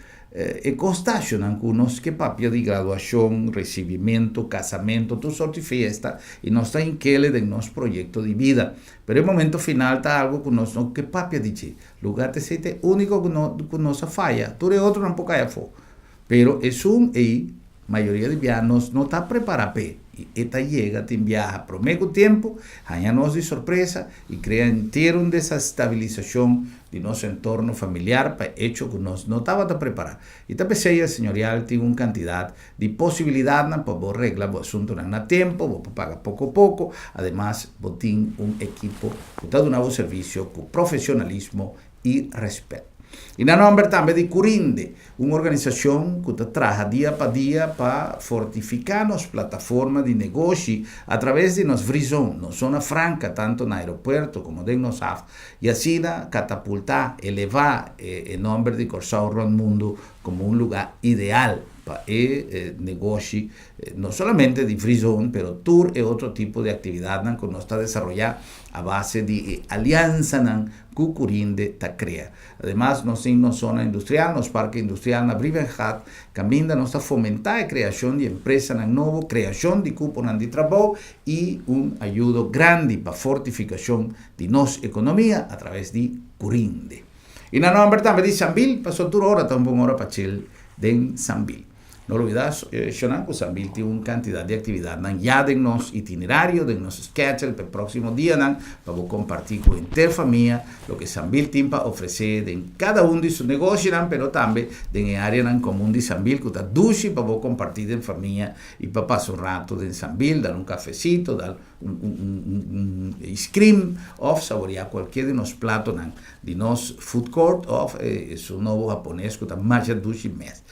costa shonan unos que papia de graduación, recibimiento, casamento, tu sorte fiesta, y no está en que le den nos proyecto de vida. Pero el momento final está algo que nos que papia dice, lugar te siete único que nos falla, tú de otro tampoco hay fo. Pero es mayoría de vianos no está preparada y esta llega, te viaja por medio tiempo, nos de sorpresa y crea entero una desestabilización de nuestro entorno familiar para hecho que nos no estaba preparado. Y esta PCI señorial tiene una cantidad de posibilidades para vos regla, vos asunto a tiempo, vos paga poco a poco, además vos tiene un equipo que está dando un servicio con profesionalismo y respeto. Y na nombre también de Curinde, una organización que trabaja día para fortificar las plataformas de negocio a través de nos frizón, nos zona franca, tanto en aeropuerto como en nos AF, y así catapultar, elevar el nombre de Corsao al mundo como un lugar ideal para el negocio, no solamente de frizón, pero tour y otro tipo de actividad que nos está desarrollando a base de alianza que Curinde ta crea. Además, nos en zona industrial, nos parque industrial na Brivenhat, caminda nos está fomentar la creación de empresas en nuevo, creación de cupos de trabajo y un ayudo grande para fortificación de nuestra economía a través de Curinde. Y na nombre también de Sambil, pasó tu hora, también hora para chil de Sambil. No olvides, Shonan, que Sambil tiene una cantidad de actividades ya de los itinerarios, de los sketches, el próximo día, para compartir con la familia lo que Sambil tiene para ofrecer en cada uno de sus negocios, pero también en el área común de Sambil, que está dulce para compartir en familia y para pasar un rato en Sambil, dar un cafecito, dar un ice cream, o saborear cualquier de los platos de los food court, o su nuevo japonés, que está más dulce mes.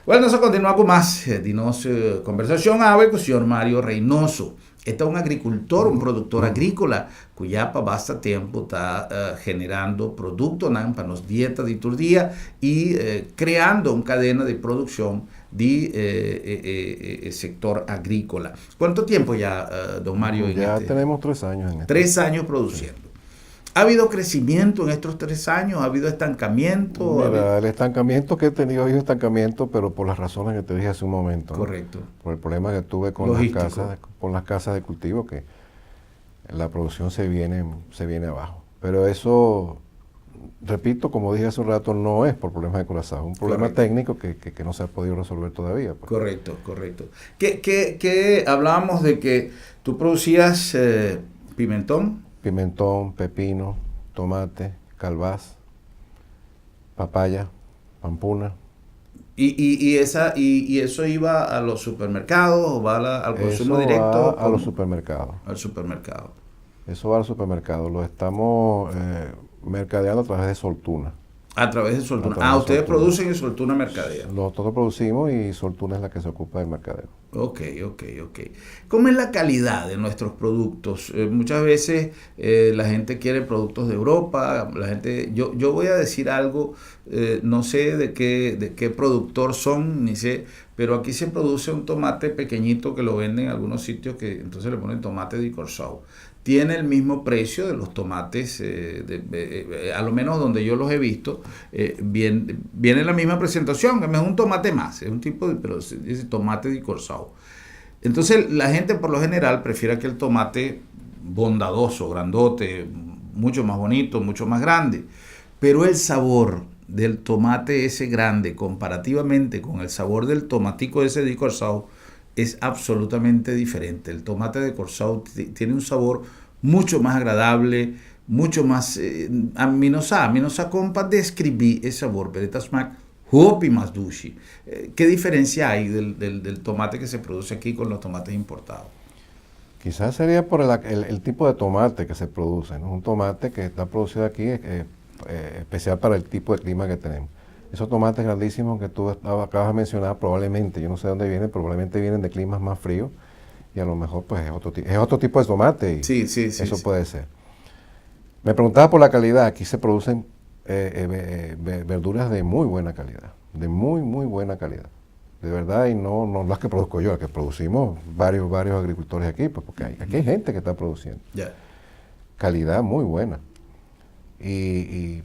Bueno, nosotros continuamos con más de nuestra conversación ahora con el señor Mario Reynoso. Este es un agricultor, un productor agrícola, que ya para bastante tiempo está generando productos para las dietas de todo día y creando una cadena de producción de sector agrícola. ¿Cuánto tiempo ya, don Mario? Ya tenemos 3 años en esto. 3 años produciendo. ¿Ha habido crecimiento en estos 3 años? ¿Ha habido estancamiento? Mira, el estancamiento que he tenido, ha habido estancamiento, pero por las razones que te dije hace un momento. Correcto. ¿No? Por el problema que tuve con las casas de cultivo, que la producción se viene abajo. Pero eso, repito, como dije hace un rato, no es por problemas de Curazao, es un problema técnico que no se ha podido resolver todavía. Pues. Correcto. ¿Qué hablábamos de que tú producías pimentón? Pimentón, pepino, tomate, calbaz, papaya, pampuna. ¿Y eso iba a los supermercados o va al consumo directo? Va a los supermercados. Al supermercado. Eso va al supermercado. Lo estamos mercadeando a través de Soltuna. A través de Soltuna. Ustedes producen y Soltuna mercadea. Nosotros producimos y Soltuna es la que se ocupa del mercadeo. Ok. ¿Cómo es la calidad de nuestros productos? Muchas veces la gente quiere productos de Europa. Yo voy a decir algo, no sé de qué productor son, ni sé, pero aquí se produce un tomate pequeñito que lo venden en algunos sitios que entonces le ponen tomate de Corsao. Tiene el mismo precio de los tomates, a lo menos donde yo los he visto, viene la misma presentación, es un tomate más, es un tipo pero dice tomate de Corsao. Entonces la gente por lo general prefiere aquel tomate bondadoso, grandote, mucho más bonito, mucho más grande. Pero el sabor del tomate ese grande comparativamente con el sabor del tomatico ese de Corozal es absolutamente diferente. El tomate de Corozal tiene un sabor mucho más agradable, mucho más... a mi non sa como para describir ese sabor, pero esta smack hopi más dulce. ¿Qué diferencia hay del tomate que se produce aquí con los tomates importados? Quizás sería por el tipo de tomate que se produce, ¿no? Un tomate que está producido aquí especial para el tipo de clima que tenemos. Esos tomates grandísimos que tú acabas de mencionar, probablemente, yo no sé de dónde vienen, probablemente vienen de climas más fríos y a lo mejor pues es otro tipo de tomate y sí, eso puede ser. Me preguntaba por la calidad. Aquí se producen verduras de muy buena calidad, de muy buena calidad. De verdad, y no las que produzco yo, las que producimos varios agricultores aquí, pues porque aquí hay gente que está produciendo. Yeah. Calidad muy buena. Y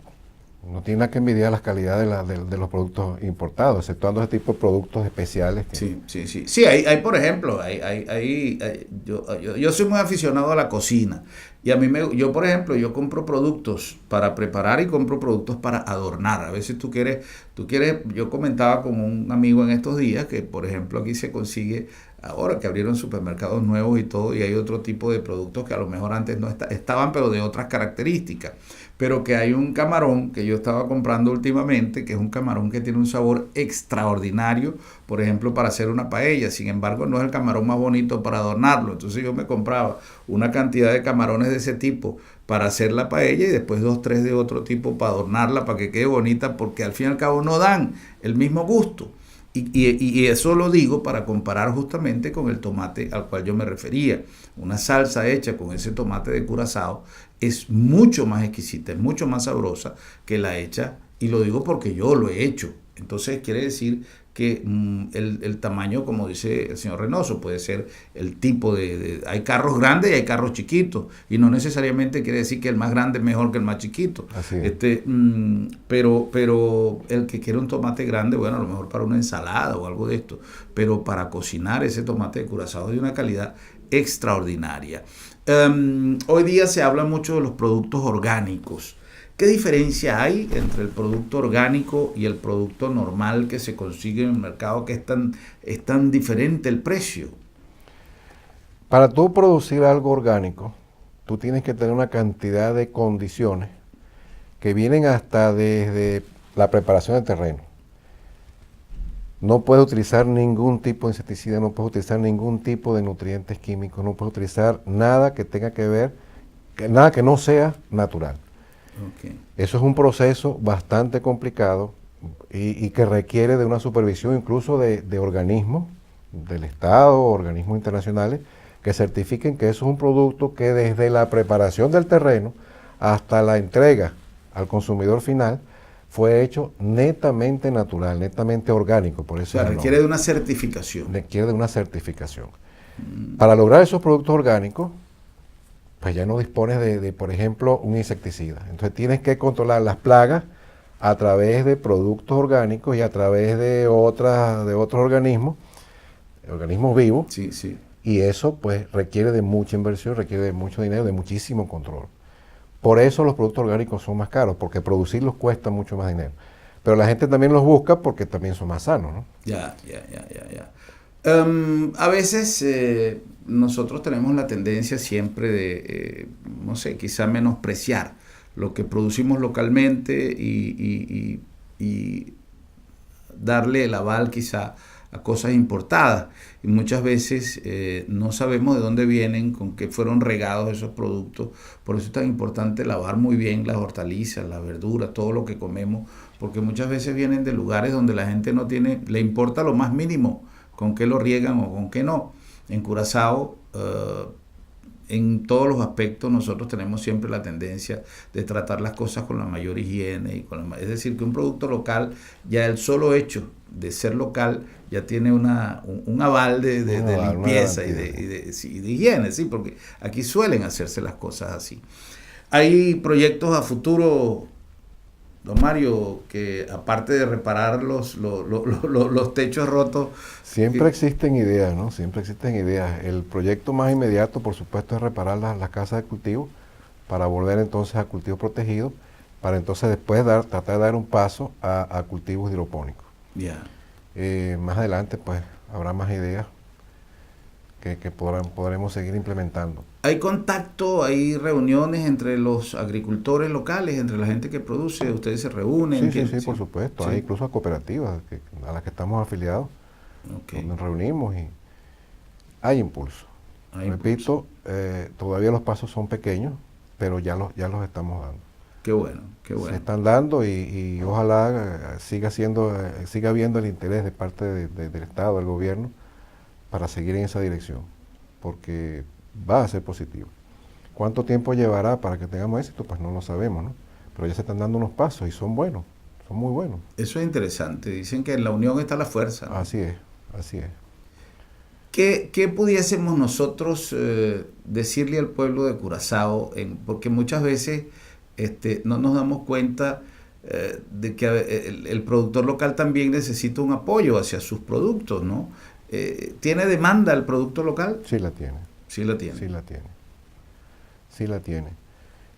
no tiene nada que envidiar las calidades de los productos importados, exceptuando ese tipo de productos especiales. Sí, hay por ejemplo, yo soy muy aficionado a la cocina. Y a mí yo por ejemplo, yo compro productos para preparar y compro productos para adornar. A veces tú quieres, yo comentaba con un amigo en estos días que por ejemplo aquí se consigue, ahora que abrieron supermercados nuevos y todo, y hay otro tipo de productos que a lo mejor antes no estaban, pero de otras características. Pero que hay un camarón que yo estaba comprando últimamente, que es un camarón que tiene un sabor extraordinario, por ejemplo, para hacer una paella. Sin embargo, no es el camarón más bonito para adornarlo. Entonces yo me compraba una cantidad de camarones de ese tipo para hacer la paella y después 2, 3 de otro tipo para adornarla, para que quede bonita, porque al fin y al cabo no dan el mismo gusto. Y eso lo digo para comparar justamente con el tomate al cual yo me refería. Una salsa hecha con ese tomate de Curazao es mucho más exquisita, es mucho más sabrosa que la hecha, y lo digo porque yo lo he hecho. Entonces quiere decir que el tamaño, como dice el señor Reynoso, puede ser el tipo hay carros grandes y hay carros chiquitos, y no necesariamente quiere decir que el más grande es mejor que el más chiquito. Así es. Pero el que quiere un tomate grande, bueno, a lo mejor para una ensalada o algo de esto, pero para cocinar ese tomate de Curazao de una calidad extraordinaria. Hoy día se habla mucho de los productos orgánicos. ¿Qué diferencia hay entre el producto orgánico y el producto normal que se consigue en el mercado, que es tan diferente el precio? Para tú producir algo orgánico, tú tienes que tener una cantidad de condiciones que vienen hasta desde la preparación del terreno. No puedes utilizar ningún tipo de insecticida, no puedes utilizar ningún tipo de nutrientes químicos, no puedes utilizar nada que tenga que ver, nada que no sea natural. Okay. Eso es un proceso bastante complicado y que requiere de una supervisión incluso de organismos del Estado, organismos internacionales, que certifiquen que eso es un producto que desde la preparación del terreno hasta la entrega al consumidor final fue hecho netamente natural, netamente orgánico. Por eso requiere de una certificación. Requiere de una certificación. Para lograr esos productos orgánicos, pues ya no dispones de, por ejemplo, un insecticida. Entonces tienes que controlar las plagas a través de productos orgánicos y a través de otros organismos vivos. Sí. Y eso pues requiere de mucha inversión, requiere de mucho dinero, de muchísimo control. Por eso los productos orgánicos son más caros, porque producirlos cuesta mucho más dinero. Pero la gente también los busca porque también son más sanos, ¿no? Ya. A veces nosotros tenemos la tendencia siempre de, no sé, quizá menospreciar lo que producimos localmente y darle el aval quizá a cosas importadas. Y muchas veces no sabemos de dónde vienen, con qué fueron regados esos productos. Por eso es tan importante lavar muy bien las hortalizas, las verduras, todo lo que comemos, porque muchas veces vienen de lugares donde la gente no le importa lo más mínimo con qué lo riegan o con qué no. En Curazao, en todos los aspectos, nosotros tenemos siempre la tendencia de tratar las cosas con la mayor higiene. Es decir, que un producto local, ya el solo hecho de ser local, ya tiene un aval de limpieza y de higiene, ¿sí? Porque aquí suelen hacerse las cosas así. Hay proyectos a futuro don Mario, que aparte de reparar los techos rotos... Siempre existen ideas, ¿no? Siempre existen ideas. El proyecto más inmediato, por supuesto, es reparar las casas de cultivo para volver entonces a cultivos protegidos, para entonces después tratar de dar un paso a cultivos hidropónicos. Ya. Más adelante, pues, habrá más ideas que podremos seguir implementando. ¿Hay contacto, hay reuniones entre los agricultores locales, entre la gente que produce? ¿Ustedes se reúnen? Sí, por supuesto. Sí. Hay incluso cooperativas a las que estamos afiliados, donde nos reunimos y hay impulso. Repito, todavía los pasos son pequeños, pero ya los estamos dando. Qué bueno, qué bueno. Se están dando y ojalá siga habiendo el interés de parte del Estado, del gobierno, para seguir en esa dirección, porque va a ser positivo. ¿Cuánto tiempo llevará para que tengamos éxito? Pues no lo sabemos, ¿no? Pero ya se están dando unos pasos y son buenos, son muy buenos. Eso es interesante. Dicen que en la unión está la fuerza, ¿no? Así es, así es. ¿Qué pudiésemos nosotros decirle al pueblo de Curazao? Porque muchas veces no nos damos cuenta de que el productor local también necesita un apoyo hacia sus productos, ¿no? ¿Tiene demanda el producto local? Sí la tiene. Sí la tiene. Sí la tiene. Sí la tiene.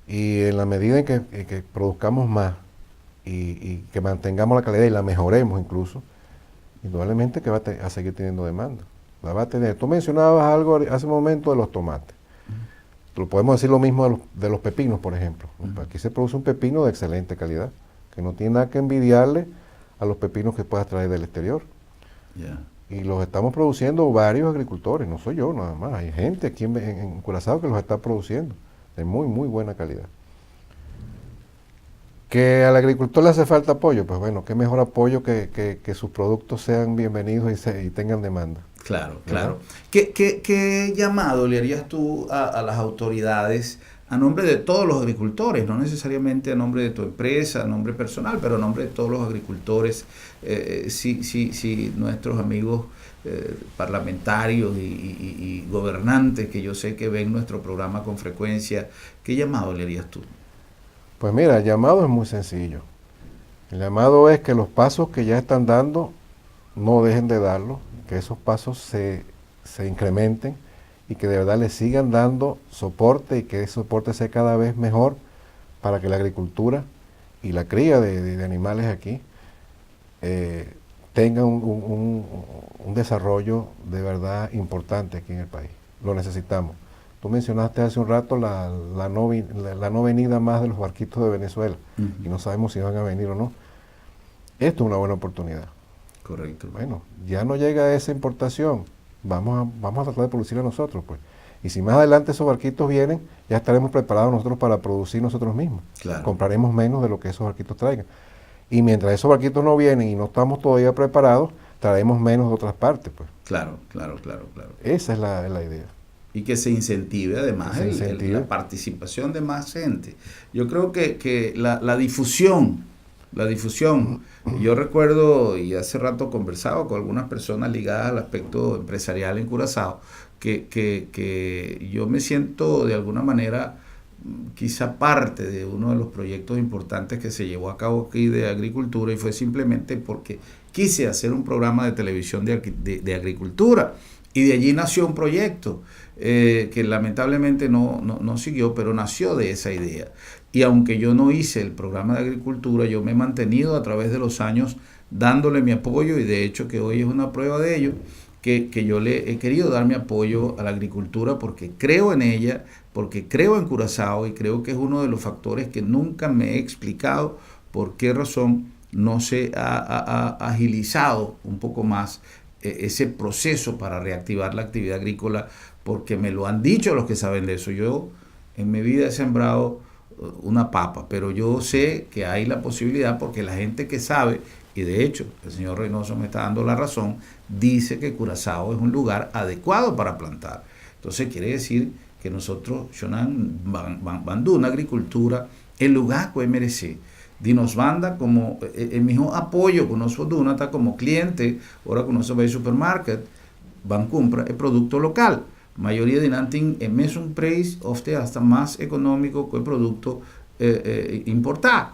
Y en la medida en que produzcamos más y que mantengamos la calidad y la mejoremos incluso, indudablemente que va a seguir teniendo demanda. La va a tener. Tú mencionabas algo hace un momento de los tomates. Lo podemos decir lo mismo de los pepinos, por ejemplo. Aquí se produce un pepino de excelente calidad, que no tiene nada que envidiarle a los pepinos que puedas traer del exterior. Yeah. Y los estamos produciendo varios agricultores, no soy yo nada más, hay gente aquí en Curazao que los está produciendo de muy, muy buena calidad. ¿Que al agricultor le hace falta apoyo? Pues bueno, qué mejor apoyo que sus productos sean bienvenidos y tengan demanda. Claro, claro. ¿Qué llamado le harías tú a las autoridades a nombre de todos los agricultores? No necesariamente a nombre de tu empresa, a nombre personal, pero a nombre de todos los agricultores. Si nuestros amigos parlamentarios y gobernantes, que yo sé que ven nuestro programa con frecuencia, ¿qué llamado le harías tú? Pues mira, el llamado es muy sencillo. El llamado es que los pasos que ya están dando no dejen de darlos, que esos pasos se incrementen y que de verdad le sigan dando soporte y que ese soporte sea cada vez mejor para que la agricultura y la cría de animales aquí tengan un desarrollo de verdad importante aquí en el país. Lo necesitamos. Tú mencionaste hace un rato la no venida más de los barquitos de Venezuela y no sabemos si van a venir o no. Esto es una buena oportunidad. Correcto. Bueno, ya no llega esa importación, vamos a tratar de producirla nosotros, pues. Y si más adelante esos barquitos vienen, ya estaremos preparados nosotros para producir nosotros mismos. Claro. Compraremos menos de lo que esos barquitos traigan. Y mientras esos barquitos no vienen y no estamos todavía preparados, traeremos menos de otras partes, pues. Claro. Esa es la idea. Y que se incentive además la participación de más gente. Yo creo que la difusión, yo recuerdo, y hace rato conversaba con algunas personas ligadas al aspecto empresarial en Curazao, que yo me siento de alguna manera quizá parte de uno de los proyectos importantes que se llevó a cabo aquí de agricultura, y fue simplemente porque quise hacer un programa de televisión de agricultura, y de allí nació un proyecto que lamentablemente no siguió, pero nació de esa idea. Y aunque yo no hice el programa de agricultura, yo me he mantenido a través de los años dándole mi apoyo, y de hecho que hoy es una prueba de ello, que yo le he querido dar mi apoyo a la agricultura porque creo en ella, porque creo en Curazao, y creo que es uno de los factores que nunca me he explicado por qué razón no se ha agilizado un poco más ese proceso para reactivar la actividad agrícola, porque me lo han dicho los que saben de eso. Yo en mi vida he sembrado una papa, pero yo sé que hay la posibilidad, porque la gente que sabe, y de hecho el señor Reynoso me está dando la razón, dice que Curazao es un lugar adecuado para plantar. Entonces quiere decir que nosotros, Shonan Bandú, una agricultura, el lugar que merece, dinos banda como el mismo apoyo que nosotros Dunata como cliente, ahora que nosotros va al supermarket, van compra el producto local. Mayoría de nanting en mesmo precio, ofte hasta más económico que el producto importado.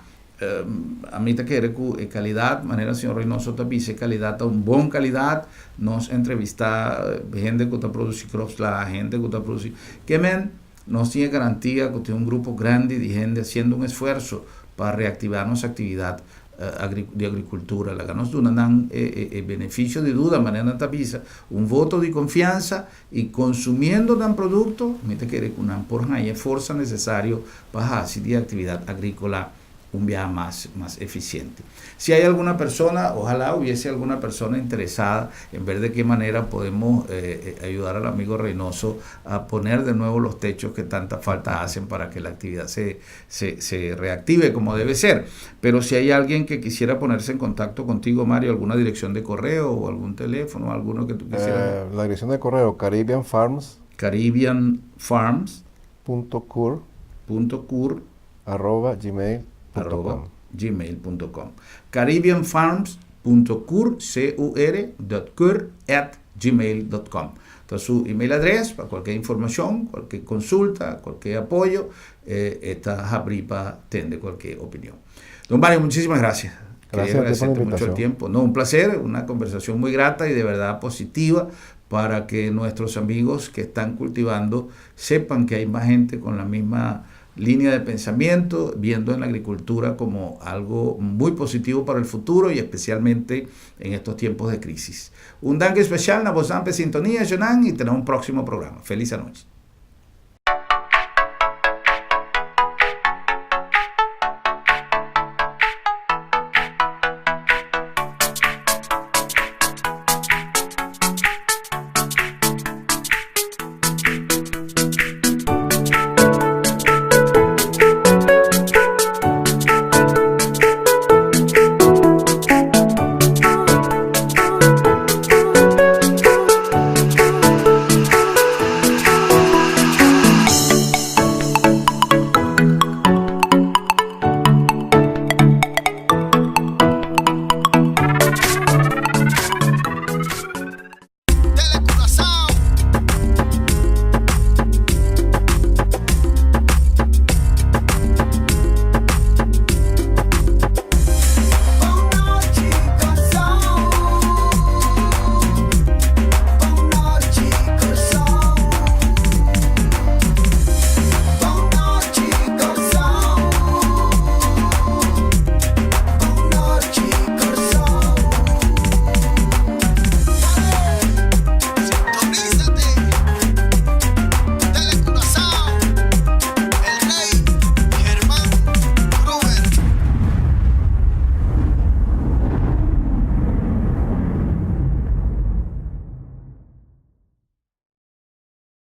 a mí te quiere calidad, manera señor Reynoso tapice calidad, un bon calidad, nos entrevista gente que está produciendo crops, la gente que está produciendo, que men, nos tiene garantía que tiene un grupo grande de gente haciendo un esfuerzo para reactivar nuestra actividad de agricultura, la que nos dan beneficio de duda, manera tapiza, un voto de confianza y consumiendo un producto, me te quiere que una por hay fuerza necesario para hacer de actividad agrícola un viaje más eficiente. Si hay alguna persona, ojalá hubiese alguna persona interesada en ver de qué manera podemos ayudar al amigo Reynoso a poner de nuevo los techos que tanta falta hacen para que la actividad se reactive como debe ser. Pero si hay alguien que quisiera ponerse en contacto contigo, Mario, alguna dirección de correo o algún teléfono, alguno que tú quisieras. La dirección de correo caribbeanfarms.cur@gmail.com. caribbeanfarms.cur@gmail.com. Entonces su email address para cualquier información, cualquier consulta, cualquier apoyo, está abierta para atender cualquier opinión. Don Mario, muchísimas gracias. Gracias Quería agradecerte mucho el tiempo. No, un placer, una conversación muy grata y de verdad positiva para que nuestros amigos que están cultivando sepan que hay más gente con la misma línea de pensamiento, viendo en la agricultura como algo muy positivo para el futuro y especialmente en estos tiempos de crisis. Un danke especial, na vos ampe sintonía, Jonan, y tenemos un próximo programa. Feliz noche.